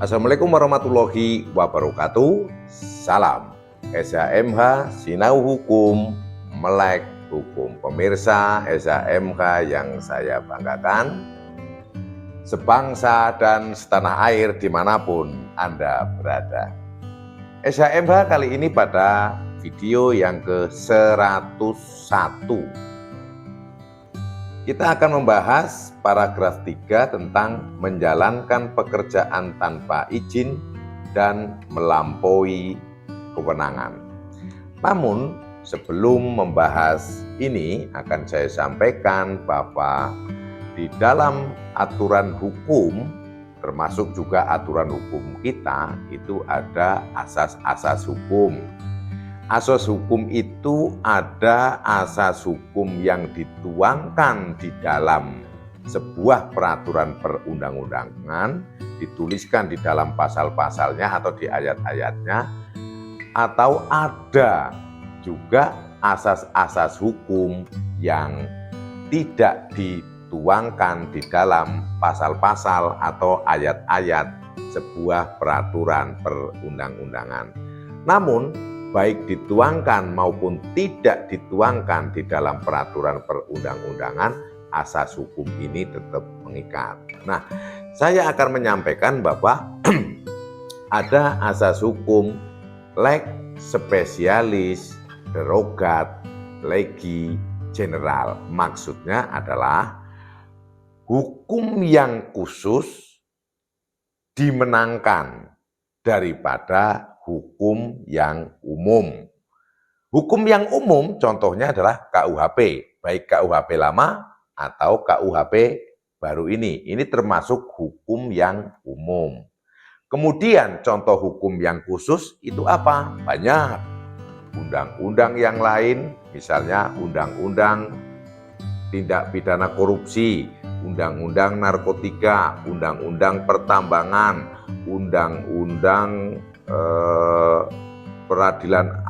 Assalamualaikum warahmatullahi wabarakatuh. Salam SHMH Sinau Hukum Melek Hukum. Pemirsa SHMH yang saya banggakan, sebangsa dan setanah air dimanapun Anda berada. SHMH kali ini pada video yang ke-101. Kita akan membahas paragraf 3 tentang menjalankan pekerjaan tanpa izin dan melampaui kewenangan. Namun sebelum membahas ini akan saya sampaikan bahwa di dalam aturan hukum, termasuk juga aturan hukum kita, itu ada asas-asas hukum. Asas hukum itu ada asas hukum yang dituangkan di dalam sebuah peraturan perundang-undangan, dituliskan di dalam pasal-pasalnya atau di ayat-ayatnya, atau ada juga asas-asas hukum yang tidak dituangkan di dalam pasal-pasal atau ayat-ayat sebuah peraturan perundang-undangan. Namun baik dituangkan maupun tidak dituangkan di dalam peraturan perundang-undangan, asas hukum ini tetap mengikat. Nah, saya akan menyampaikan bahwa ada asas hukum lex specialis, derogat, legi general. Maksudnya adalah hukum yang khusus dimenangkan daripada hukum yang umum. Hukum yang umum contohnya adalah KUHP, baik KUHP lama atau KUHP baru ini. Ini termasuk hukum yang umum. Kemudian contoh hukum yang khusus itu apa? Banyak. Undang-undang yang lain, misalnya undang-undang tindak pidana korupsi, undang-undang narkotika, undang-undang pertambangan, undang-undang peradilan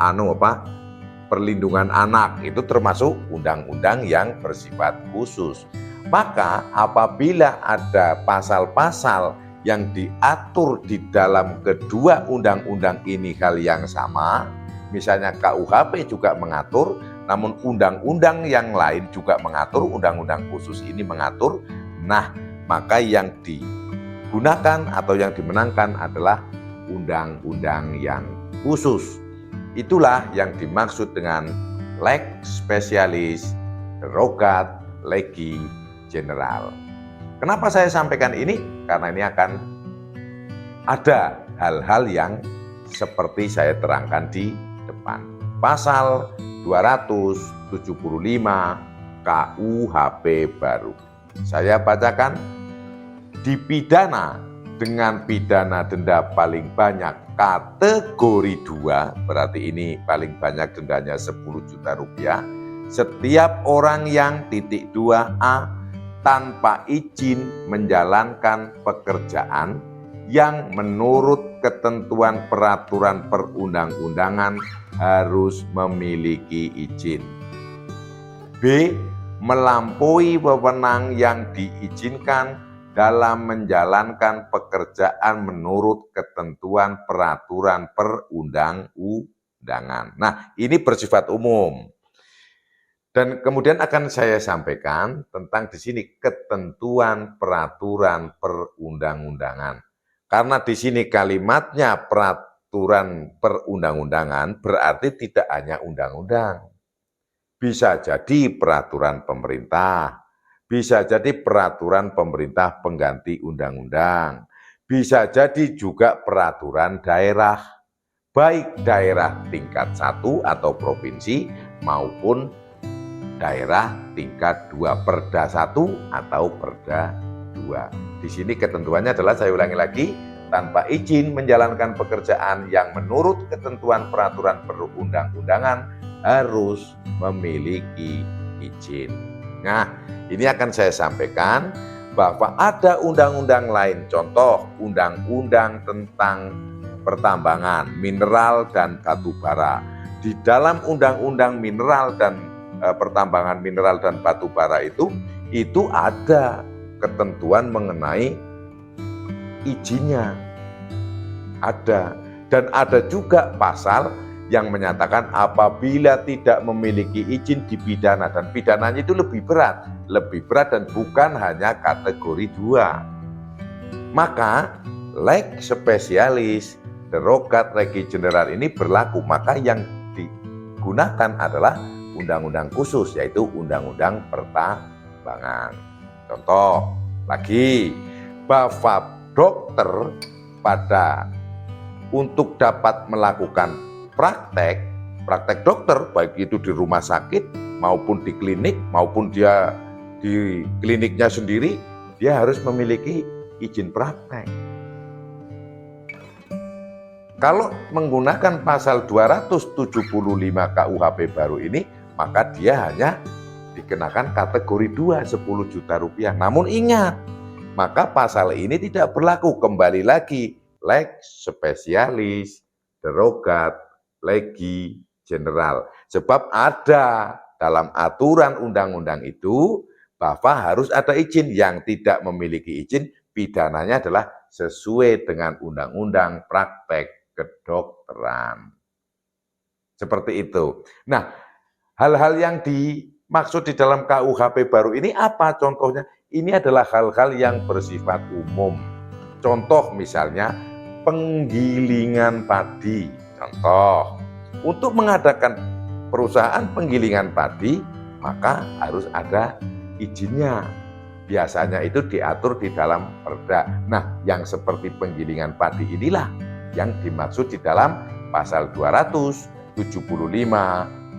perlindungan anak, itu termasuk undang-undang yang bersifat khusus. Maka apabila ada pasal-pasal yang diatur di dalam kedua undang-undang ini hal yang sama, misalnya KUHP juga mengatur, namun undang-undang yang lain juga mengatur, undang-undang khusus ini mengatur, nah maka yang digunakan atau yang dimenangkan adalah undang-undang yang khusus. Itulah yang dimaksud dengan lex specialis, derogat, legi general. Kenapa saya sampaikan ini? Karena ini akan ada hal-hal yang seperti saya terangkan di depan. Pasal 275 KUHP baru. Saya bacakan, dipidana dengan pidana denda paling banyak kategori 2, berarti ini paling banyak dendanya 10 juta rupiah, setiap orang yang (2) tanpa izin menjalankan pekerjaan yang menurut ketentuan peraturan perundang-undangan harus memiliki izin. B. Melampaui wewenang yang diizinkan dalam menjalankan pekerjaan menurut ketentuan peraturan perundang-undangan. Nah, ini bersifat umum. Dan kemudian akan saya sampaikan tentang di sini ketentuan peraturan perundang-undangan. Karena di sini kalimatnya peraturan perundang-undangan berarti tidak hanya undang-undang. Bisa jadi peraturan pemerintah, bisa jadi peraturan pemerintah pengganti undang-undang, bisa jadi juga peraturan daerah, baik daerah tingkat 1 atau provinsi maupun daerah tingkat 2, Perda 1 atau Perda 2. Di sini ketentuannya adalah, saya ulangi lagi, tanpa izin menjalankan pekerjaan yang menurut ketentuan peraturan perundang-undangan harus memiliki izin. Nah, ini akan saya sampaikan bahwa ada undang-undang lain, contoh undang-undang tentang pertambangan, mineral dan batu bara. Di dalam undang-undang mineral dan pertambangan mineral dan batu bara itu ada ketentuan mengenai izinnya. Ada. Dan ada juga pasal yang menyatakan apabila tidak memiliki izin dipidana, dan pidananya itu lebih berat dan bukan hanya kategori 2. Maka leg spesialis, derogat legi general ini berlaku, maka yang digunakan adalah undang-undang khusus, yaitu undang-undang pertambangan. Contoh lagi, bahwa dokter untuk dapat melakukan praktek dokter, baik itu di rumah sakit maupun di klinik, maupun dia di kliniknya sendiri, dia harus memiliki izin praktek. Kalau menggunakan pasal 275 KUHP baru ini, maka dia hanya dikenakan kategori 2, 10 juta rupiah. Namun ingat, maka pasal ini tidak berlaku, kembali lagi leg spesialis, derogat legi general. Sebab ada dalam aturan undang-undang itu bahwa harus ada izin. Yang tidak memiliki izin, pidananya adalah sesuai dengan undang-undang praktek kedokteran. Seperti itu. Nah, hal-hal yang dimaksud di dalam KUHP baru ini apa contohnya? Ini adalah hal-hal yang bersifat umum. Contoh misalnya penggilingan padi. Contoh, untuk mengadakan perusahaan penggilingan padi, maka harus ada izinnya. Biasanya itu diatur di dalam perda. Nah, yang seperti penggilingan padi inilah yang dimaksud di dalam pasal 275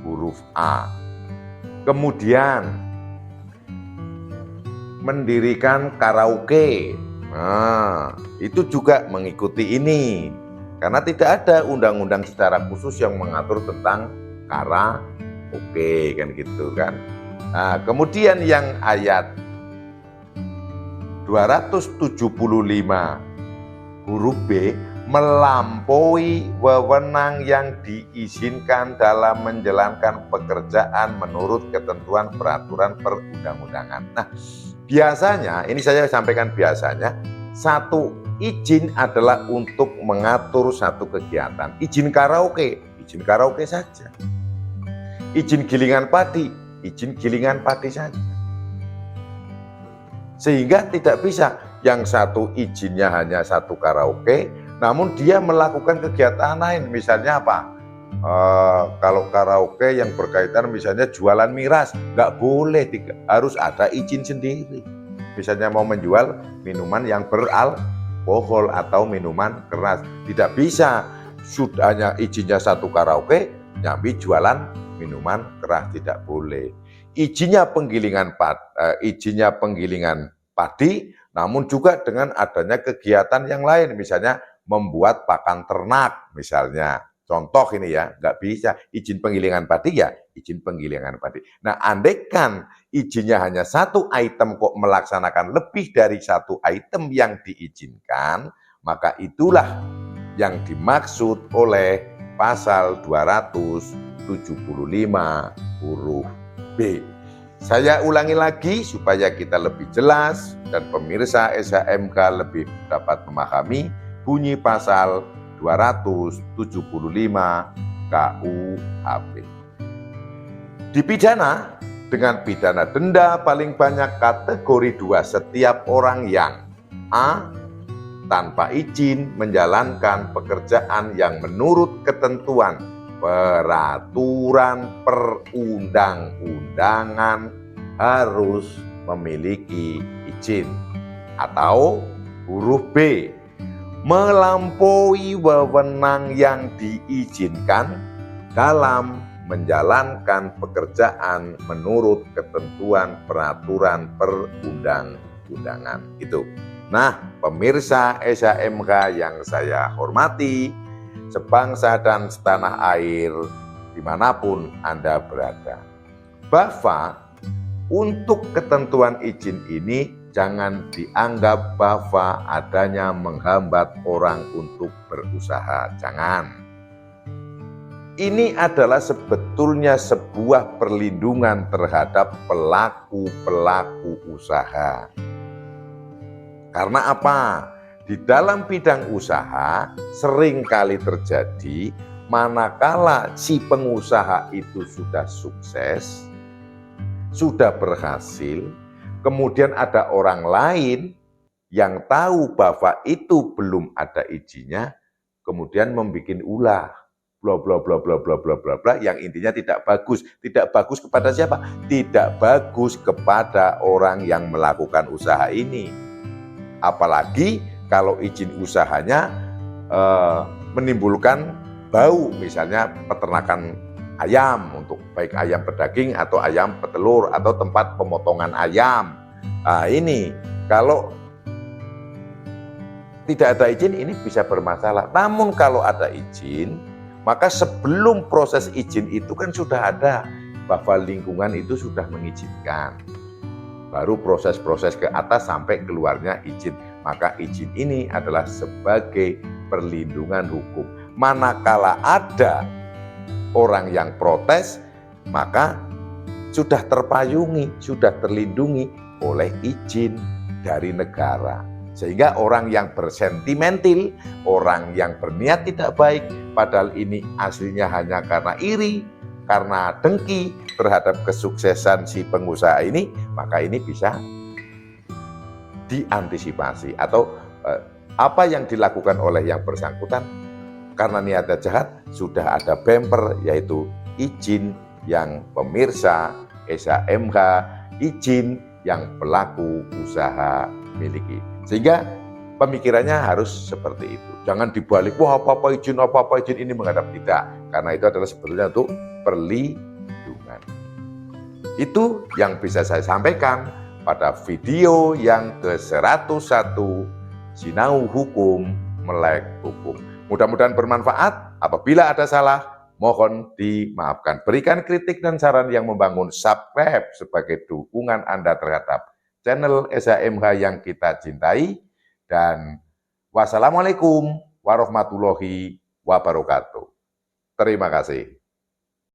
huruf A. Kemudian mendirikan karaoke. Nah, itu juga mengikuti ini. Karena tidak ada undang-undang secara khusus yang mengatur tentang karaoke, kan gitu kan. Nah, kemudian yang ayat 275 huruf B, melampaui wewenang yang diizinkan dalam menjalankan pekerjaan menurut ketentuan peraturan perundang-undangan. Nah, biasanya, ini saya sampaikan biasanya, satu izin adalah untuk mengatur satu kegiatan. Izin karaoke saja. Izin gilingan padi saja. Sehingga tidak bisa yang satu izinnya hanya satu karaoke, namun dia melakukan kegiatan lain. Misalnya apa? Kalau karaoke yang berkaitan misalnya jualan miras, nggak boleh, harus ada izin sendiri. Misalnya mau menjual minuman yang beralkohol atau minuman keras, tidak bisa sudahnya izinnya satu karaoke, nyambi jualan minuman keras, tidak boleh. Izinnya penggilingan padi, namun juga dengan adanya kegiatan yang lain, misalnya membuat pakan ternak, misalnya. Contoh ini ya, nggak bisa izin penggilingan padi ya, izin penggilingan padi. Nah, andaikan izinnya hanya satu item kok melaksanakan lebih dari satu item yang diizinkan, maka itulah yang dimaksud oleh pasal 275 huruf B. Saya ulangi lagi supaya kita lebih jelas dan pemirsa SHMK lebih dapat memahami bunyi pasal 275 KUHP. Dipidana dengan pidana denda paling banyak kategori 2 setiap orang yang A. tanpa izin menjalankan pekerjaan yang menurut ketentuan peraturan perundang-undangan harus memiliki izin, atau huruf B, melampaui wewenang yang diizinkan dalam menjalankan pekerjaan menurut ketentuan peraturan perundang-undangan. Itu. Nah, pemirsa SHMK yang saya hormati, sebangsa dan setanah air dimanapun Anda berada, bahwa untuk ketentuan izin ini jangan dianggap bahwa adanya menghambat orang untuk berusaha. Jangan. Ini adalah sebetulnya sebuah perlindungan terhadap pelaku-pelaku usaha. Karena apa? Di di dalam bidang usaha seringkali terjadi manakala si pengusaha itu sudah sukses, sudah berhasil, kemudian ada orang lain yang tahu bahwa itu belum ada izinnya, kemudian membuat ulah, bla bla bla bla bla bla bla bla, yang intinya tidak bagus. Tidak bagus kepada siapa? Tidak bagus kepada orang yang melakukan usaha ini. Apalagi kalau izin usahanya menimbulkan bau, misalnya peternakan ayam, untuk baik ayam pedaging atau ayam petelur atau tempat pemotongan ayam. Nah, ini kalau tidak ada izin ini bisa bermasalah. Namun kalau ada izin, maka sebelum proses izin itu kan sudah ada bahwa lingkungan itu sudah mengizinkan. Baru proses-proses ke atas sampai keluarnya izin. Maka izin ini adalah sebagai perlindungan hukum. Manakala ada orang yang protes, maka sudah terpayungi, sudah terlindungi oleh izin dari negara. Sehingga orang yang bersentimental, orang yang berniat tidak baik, padahal ini aslinya hanya karena iri, karena dengki terhadap kesuksesan si pengusaha ini, maka ini bisa diantisipasi. Atau apa yang dilakukan oleh yang bersangkutan, karena niatnya jahat, sudah ada bumper, yaitu izin yang pemirsa SHMH, izin yang pelaku usaha miliki. Sehingga pemikirannya harus seperti itu. Jangan dibalik, wah apa-apa izin ini menghadap, tidak. Karena itu adalah sebetulnya untuk perlindungan. Itu yang bisa saya sampaikan pada video yang ke-101, Sinau Hukum Melek Hukum. Mudah-mudahan bermanfaat. Apabila ada salah, mohon dimaafkan. Berikan kritik dan saran yang membangun, subscribe sebagai dukungan Anda terhadap channel SHMH yang kita cintai, dan wassalamualaikum warahmatullahi wabarakatuh. Terima kasih.